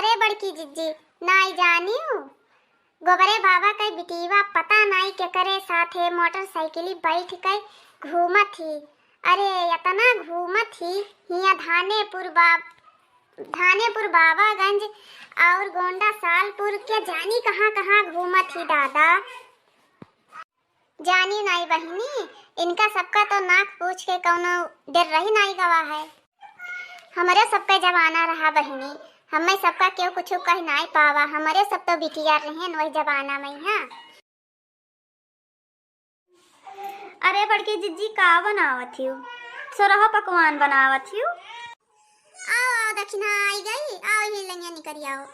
अरे बड़की जिज्जी नाई जानियो गोबरे बाबा के बिटीवा पता नाई के करे साथे मोटरसाइकिली बैठ के घूमत ही। अरे इतना घूमत ही हिया धानेपुर बाबागंज और गोंडा सालपुर के जानी कहाँ कहाँ घूमत ही दादा। जानी नाई बहिनी इनका सबका तो नाक पूछ के कौनो डर रही नाई गवा है। हमारे सबका जमाना रहा बहिनी, हमें सबका क्यों कुछ कह नहीं पावा। हमारे सब तो बिटिया रहे वही जमाना में। हाँ अरे बड़की जिज्जी का बनावत हूँ? सोरह पकवान बनावत हूँ। आओ आओ दक्षिणा आई गई, आओ ही लंगिया निकल आओ।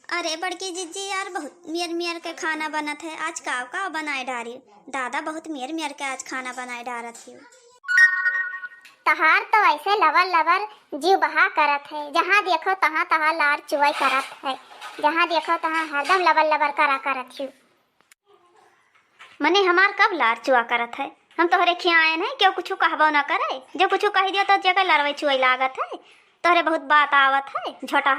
अरे बड़की जिज्जी यार बहुत मियर के खाना बनत है आज। का बनाए डारी दादा बहुत मियर के आज खाना बनाए डारत हूँ। तहार तो ऐसे लवर लवर जीव बहा करत है, जहाँ देखो तहाँ तहाँ लार चुवाई करत है, जहाँ देखो तहाँ हरदम लवर लवर करा करत हूँ। मने हमार कब लार चुआ करत है? हम तोहरे खियाए नहीं क्यों कुछ कहबो न करे। जो कुछ कह दियो तो जगह लड़वे चुआई लागत है। तोहरे बहुत बात आवत है झोटा।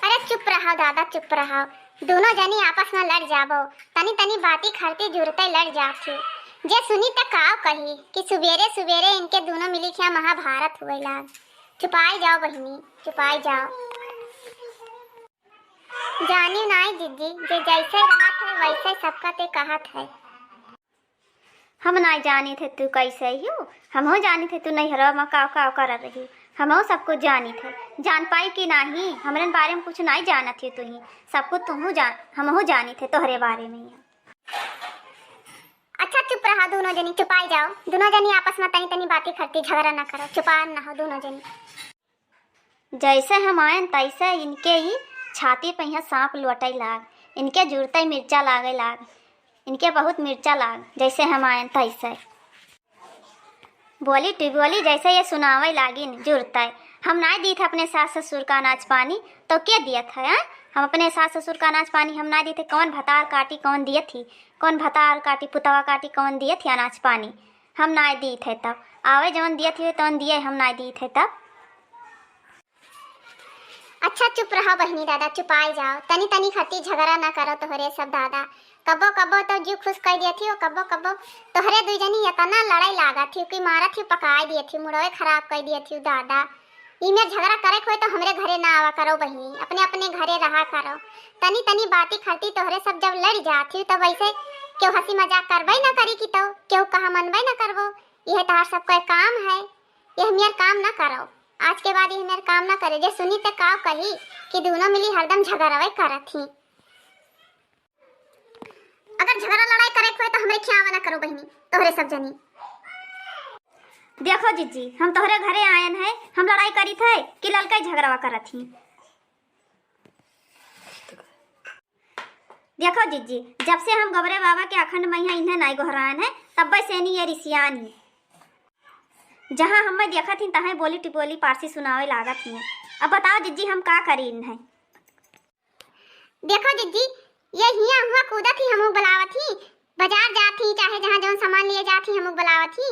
अरे चुप रहो दादा चुप रहो, दोनों जनी आपस में लड़ जाबो। तनी तनी बाती खरती जुड़ते लड़ जाती। जे सुनी तक काव कही कि सुबेरे सुबेरे इनके दोनों मिली क्या महाभारत हुए लाग। चुपाई जाओ बहिनी चुपाई जाओ। जानी नाई जिज्जी जे जैसे रहत है वैसे सबका ते कहत है। हम नहीं जानी थे तू कैसे हो, हम हो जानी थे तू नहीं हरो में काव कर रही। हम हो सब कुछ जानी थे, जान पाई कि नहीं हमारे बारे में कुछ नहीं जाना थी तू ही सब कुछ तुम जान। हम हो जानी थे तोहरे बारे में। अच्छा चुप रहा दोनों जनी चुपाई जाओ। दोनों जनी आपस में तनी तनी बातें करती झगड़ा ना करो, चुपा ना हो दोनों जनी। जैसे हम आयन तैसे इनके ही छाती पे यहाँ सांप लौटई लाग, इनके जुड़ते मिर्चा लागे लाग, इनके बहुत मिर्चा लाग। जैसे हम आयन तैसे बोली टिबोली जैसे ये सुनावे लागिन जुड़ते। हम ना दी थे अपने सास ससुर का अनाज पानी तो क्या दिया था? हम अपने सास ससुर का अनाज पानी हम ना दी थे। कौन भतार काटी कौन दिए थी? कौन भतार काटी पुतवा काटी कौन दिए थे अनाज पानी? हम ना दी थे तब आवे जवन दिए थे तौन दिए हम ना दी थे तब। अच्छा चुप रहो बहनी दादा चुपाई जाओ। तनी तनी खती झगड़ा ना करो तोहरे सब दादा। कबो कबो तो जीव खुश कर दिए थी, कबो कबो तोहरे दुई जनी इतना लड़ाई लागा थी कि मारा थी पकाई दिए थी, मुड़वे खराब कर दिए थी दादा। इमें झगड़ा करे कोई तो हमरे घरे ना आवा करो बहनी, अपने अपने घरे रहा करो। तनी तनी बाती खरती तोहरे सब जब लड़ जाती तब वैसे क्यों हंसी मजाक करबे ना करी कि तो क्यों कहा मनबे ना करबो। यह तहार सबका काम है, यह मेर काम ना करो। आज के बाद यह मेर काम ना करे। जे सुनी ते काव कही कि दोनों मिली हरदम झगड़ावे करत थी। अगर झगड़ा लड़ाई करे कोई तो हमरे खियावा ना करो बहनी तोहरे सब जनी। देखो जिज्जी हम तोहरे घरे आयन है, हम लड़ाई करी थे कि ललका झगड़वा करत थी। देखो जिज्जी जब से हम गबरे बाबा के अखंड मैया इन्हें नहीं गोहरायन है तब से नहीं ये रिसियान ही। जहाँ हमें देखा थी तहाँ बोली टिपोली पारसी सुनावे लागत थी। अब बताओ जिज्जी हम का करी इन्हें? देखो जिज्जी ये हिया हुआ कूदा थी हमू बुलावा थी, बाजार जाती चाहे जहाँ जौन सामान लिए जाती हमू बुलावा थी।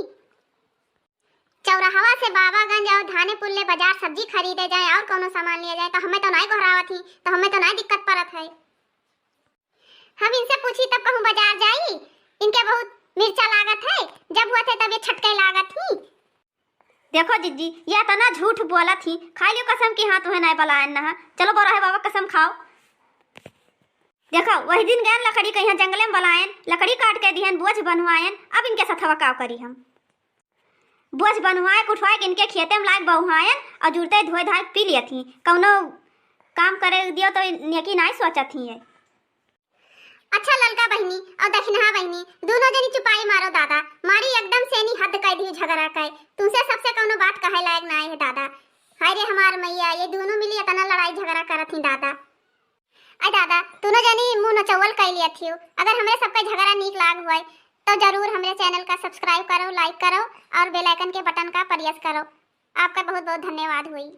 चौराहवा से बाबागंज और धानेपुर ले बाजार सब्जी खरीदे जाए और कोनो सामान लिए जाए तो हमें तो नहीं घोरावा थी, तो हमें तो नहीं दिक्कत पड़त है। हम इनसे पूछी तब कहूँ बाजार जाई, इनके बहुत मिर्चा लागत है, जब हुआ थे तब ये छटके लागत थी। देखो जिज्जी ये तना झूठ बोला थी, खा लियो कसम की हाथ तुम्हें नहीं बुलायन ना। चलो बोरा है बाबा कसम खाओ। देखो वही दिन गए लकड़ी कहीं जंगले में बुलायन, लकड़ी काट के दिहन बोझ बनवायन। अब इनके साथ का करी हम बोझ बनवाए उठवाए के इनके खेते में लायक बहुआयन और जुड़ते धोए धाए पी लिए थी। कौनो काम करे दियो तो नेकी नहीं सोचा थी ये। अच्छा ललका बहनी और दक्षिणा बहनी दोनों जनी चुपाई मारो दादा। मारी एकदम से नहीं हद कर दी झगड़ा कर, तुमसे सबसे कौनो बात कहे लायक ना है दादा। हाय रे हमार मैया ये दोनों मिली इतना लड़ाई झगड़ा करत थी दादा। अरे दादा दोनों जनी मुंह नचौल कर लिया थी। अगर हमें सबका झगड़ा नीक लाग हुआ तो जरूर हमारे चैनल का सब्सक्राइब करो, लाइक करो और बेल आइकन के बटन का प्रेस करो। आपका बहुत बहुत धन्यवाद हुई।